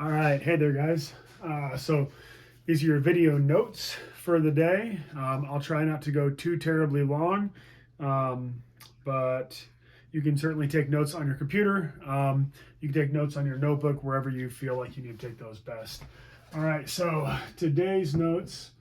All right, hey there, guys. So these are your video notes for the day. I'll try not to go too terribly long, um, but you can certainly take notes on your computer. You can take notes on your notebook, wherever you feel like you need to take those best. All right, so today's notes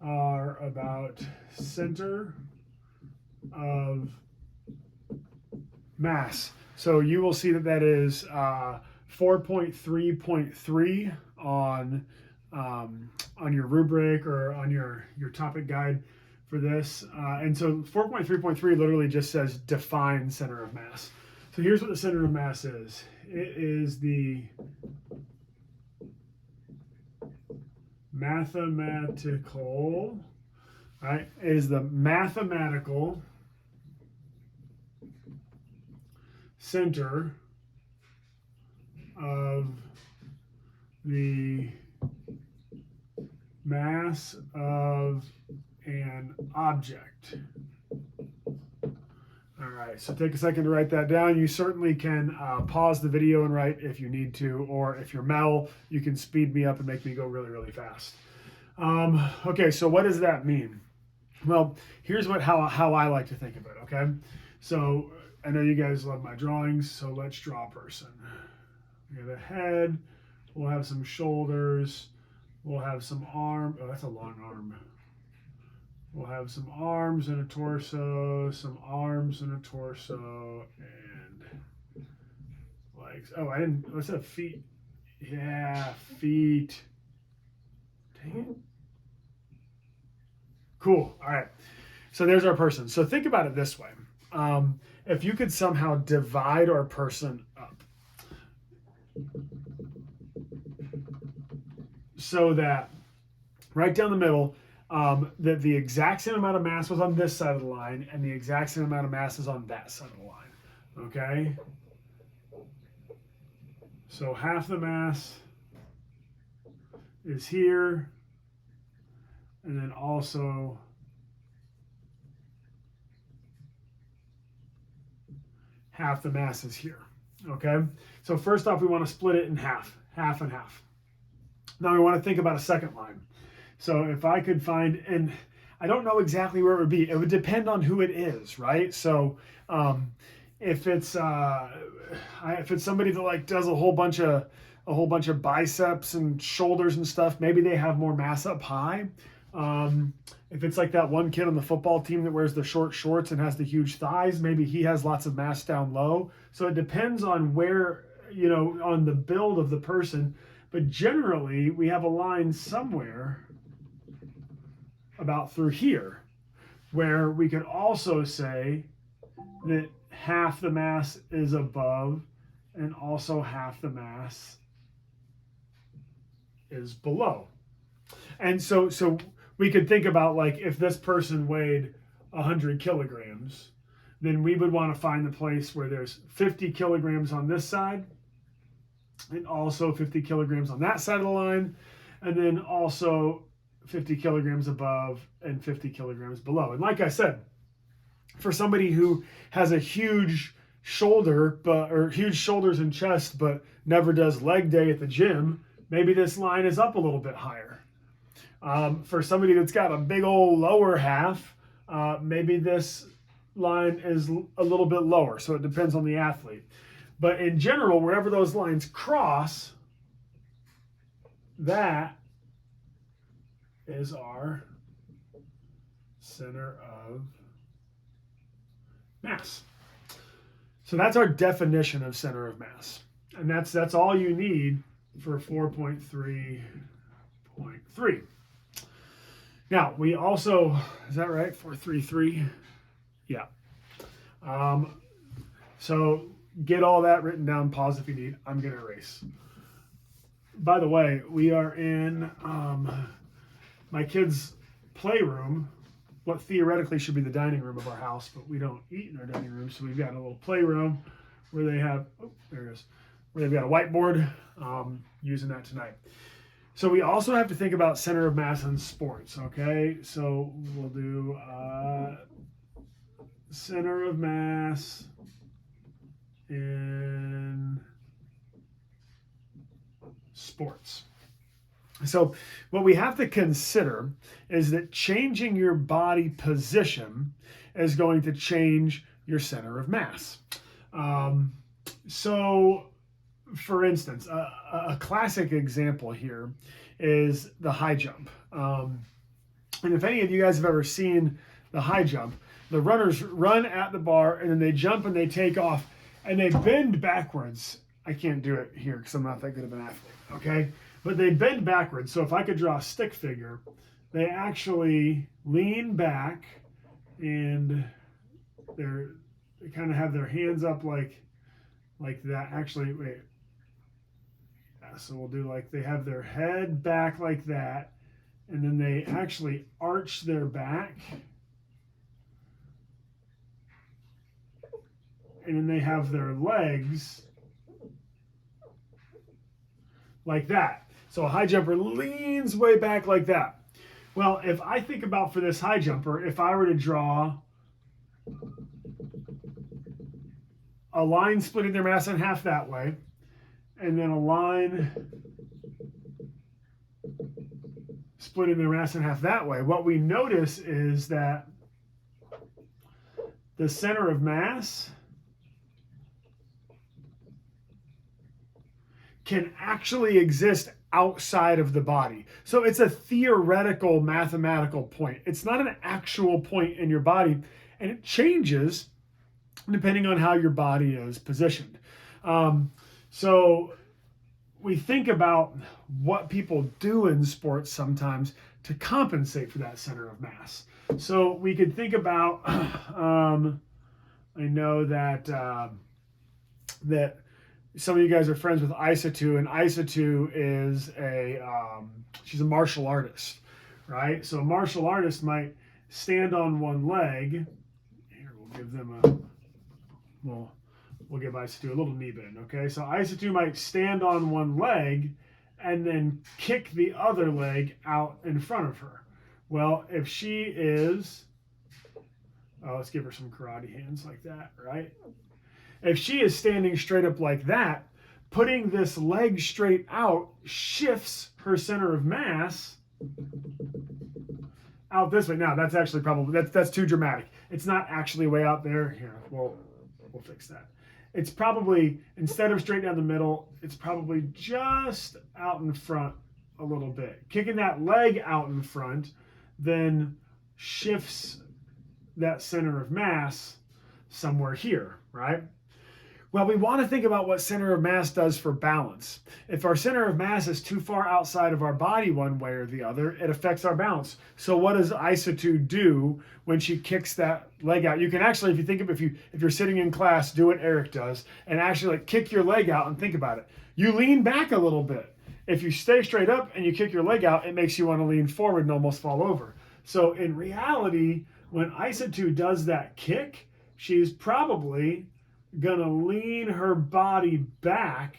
are about center of mass. So you will see that that is 4.3.3 on your rubric or on your topic guide for this. And so 4.3.3 literally just says define center of mass. So here's what the center of mass is. It is the mathematical, right? It is the mathematical center of the mass of an object. All right, so take a second to write that down. You certainly can pause the video and write if you need to, or if you're Mel, you can speed me up and make me go really, really fast. Okay, so what does that mean? Well, here's how I like to think of it, okay? So I know you guys love my drawings, so let's draw a person. We have a head, we'll have some shoulders, we'll have some arm. Oh, that's a long arm. We'll have some arms and a torso, some arms and a torso, and legs. Oh, I didn't, what's that, feet? Yeah, feet. Dang it. Cool, all right. So there's our person. So think about it this way. If you could somehow divide our person up so that right down the middle, that the exact same amount of mass was on this side of the line and the exact same amount of mass is on that side of the line. Okay? So half the mass is here, and then also half the mass is here. Okay? So first off, we want to split it in half, half and half. Now we want to think about a second line. So if I could find, and I don't know exactly where it would be. It would depend on who it is, right? So if it's somebody that like does a whole bunch of biceps and shoulders and stuff, maybe they have more mass up high. If it's like that one kid on the football team that wears the short shorts and has the huge thighs, maybe he has lots of mass down low. So it depends on where, on the build of the person. But generally, we have a line somewhere about through here where we could also say that half the mass is above and also half the mass is below. And so we could think about, like, if this person weighed 100 kilograms, then we would want to find the place where there's 50 kilograms on this side and also 50 kilograms on that side of the line, and then also 50 kilograms above and 50 kilograms below. And like I said, for somebody who has a huge shoulder, or huge shoulders and chest, but never does leg day at the gym, maybe this line is up a little bit higher. For somebody that's got a big old lower half, maybe this line is a little bit lower. So it depends on the athlete. But in general, wherever those lines cross, that is our center of mass. So that's our definition of center of mass. And that's all you need for 4.3.3. Now, we also, is that right? 433? Yeah. So get all that written down, pause if you need. I'm going to erase. By the way, we are in my kids' playroom, what theoretically should be the dining room of our house, but we don't eat in our dining room, so we've got a little playroom where they have, there it is, where they've got a whiteboard, using that tonight. So we also have to think about center of mass in sports, okay? So we'll do center of mass in sports. So what we have to consider is that changing your body position is going to change your center of mass. So for instance, a classic example here is the high jump. And if any of you guys have ever seen the high jump, the runners run at the bar and then they jump and they take off and they bend backwards. I can't do it here because I'm not that good of an athlete, okay? But they bend backwards. So if I could draw a stick figure, they actually lean back and they kind of have their hands up like that. Actually, wait. Yeah, so we'll do like they have their head back like that, and then they actually arch their back. And then they have their legs like that. So a high jumper leans way back like that. Well, if I think about for this high jumper, if I were to draw a line splitting their mass in half that way, and then a line splitting their mass in half that way, what we notice is that the center of mass can actually exist outside of the body. So it's a theoretical mathematical point. It's not an actual point in your body, and it changes depending on how your body is positioned. So we think about what people do in sports sometimes to compensate for that center of mass. So we could think about, I know that that some of you guys are friends with Aissatou, and Aissatou is she's a martial artist, right? So a martial artist might stand on one leg. Here, we'll give them we'll give Aissatou a little knee bend, okay? So Aissatou might stand on one leg and then kick the other leg out in front of her. Well, if she is, let's give her some karate hands like that, right? If she is standing straight up like that, putting this leg straight out shifts her center of mass out this way. Now, that's actually probably, that's too dramatic. It's not actually way out there. Here, we'll fix that. It's probably, instead of straight down the middle, it's probably just out in front a little bit. Kicking that leg out in front then shifts that center of mass somewhere here, right? Well, we want to think about what center of mass does for balance. If our center of mass is too far outside of our body one way or the other, it affects our balance. So what does Aissatou do when she kicks that leg out? You can actually, if you think of, if you're sitting in class, do what Eric does and actually like kick your leg out and think about it. You lean back a little bit. If you stay straight up and you kick your leg out, it makes you want to lean forward and almost fall over. So in reality, when Aissatou does that kick, she's probably gonna lean her body back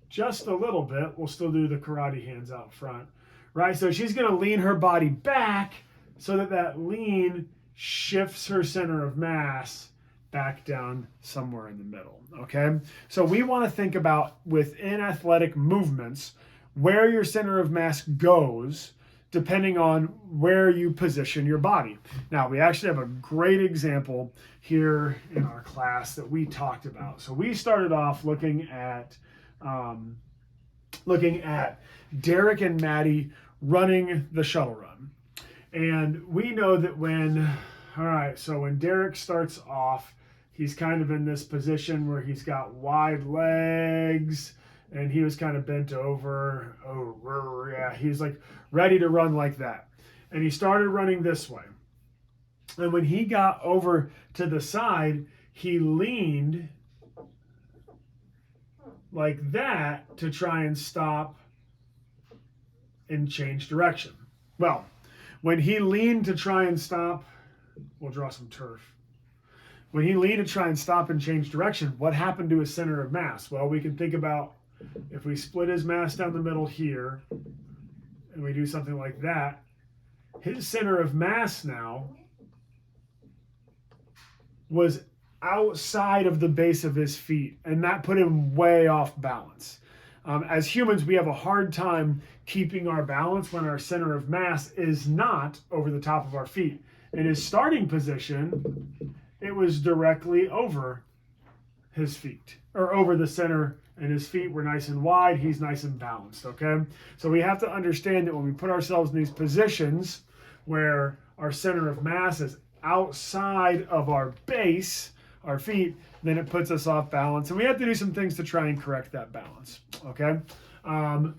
just a little bit. We'll still do the karate hands out front, right? So she's gonna lean her body back so that that lean shifts her center of mass back down somewhere in the middle, okay? So we wanna think about within athletic movements where your center of mass goes depending on where you position your body. Now, we actually have a great example here in our class that we talked about. So we started off looking at Derek and Maddie running the shuttle run. And we know that when Derek starts off, he's kind of in this position where he's got wide legs, and he was kind of bent over. Oh, yeah, he's like ready to run like that. And he started running this way. And when he got over to the side, he leaned like that to try and stop and change direction. Well, when he leaned to try and stop, we'll draw some turf. When he leaned to try and stop and change direction, what happened to his center of mass? Well, we can think about if we split his mass down the middle here, and we do something like that, his center of mass now was outside of the base of his feet, and that put him way off balance. As humans, we have a hard time keeping our balance when our center of mass is not over the top of our feet. In his starting position, it was directly over his feet, or over the center, and his feet were nice and wide. He's nice and balanced, okay? So we have to understand that when we put ourselves in these positions where our center of mass is outside of our base, our feet, then it puts us off balance. And we have to do some things to try and correct that balance, okay?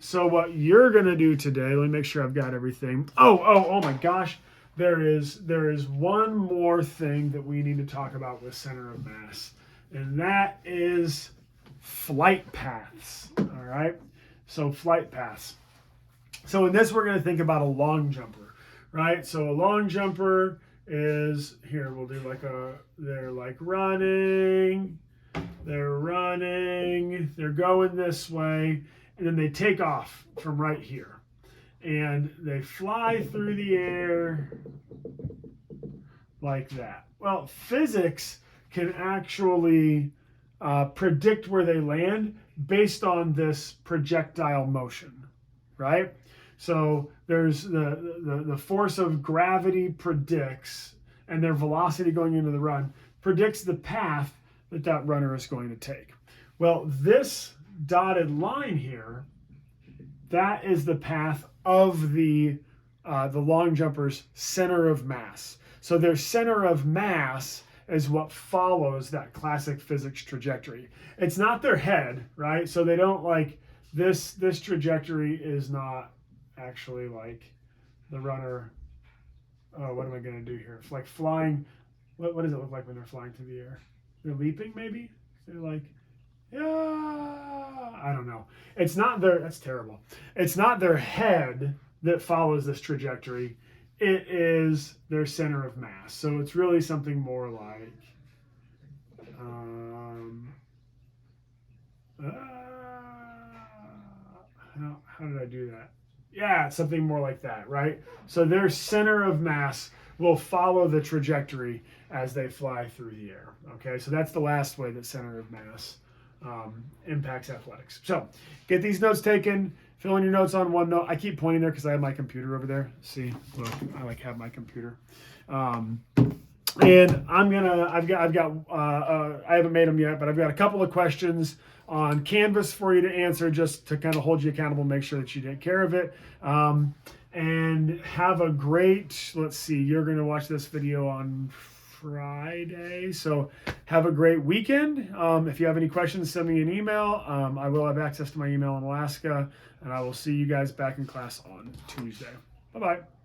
So what you're gonna do today, let me make sure I've got everything. Oh my gosh. There is one more thing that we need to talk about with center of mass, and that is flight paths, all right? So flight paths. So in this, we're going to think about a long jumper, right? So a long jumper is, here, we'll do like they're like running, they're going this way, and then they take off from right here. And they fly through the air like that. Well, physics can actually predict where they land based on this projectile motion, right? So there's the force of gravity predicts, and their velocity going into the run predicts the path that runner is going to take. Well, this dotted line here, that is the path of the long jumper's center of mass. So their center of mass is what follows that classic physics trajectory. It's not their head, right? So they don't like this trajectory is not actually like the runner. Oh, what am I going to do here? It's like flying. What does it look like when they're flying through the air? They're leaping, maybe? They're like, yeah, I don't know. It's not that's terrible. It's not their head that follows this trajectory. It is their center of mass. So it's really something more like, how did I do that? Yeah, something more like that, right? So their center of mass will follow the trajectory as they fly through the air. Okay, so that's the last way that center of mass impacts athletics. So get these notes taken, fill in your notes on OneNote. I keep pointing there because I have my computer over there. See, look, I like have my computer. And I haven't made them yet, but I've got a couple of questions on Canvas for you to answer, just to kind of hold you accountable, make sure that you take care of it. And have a great, let's see, you're going to watch this video on Friday. So have a great weekend. If you have any questions, send me an email. I will have access to my email in Alaska, and I will see you guys back in class on Tuesday. Bye-bye.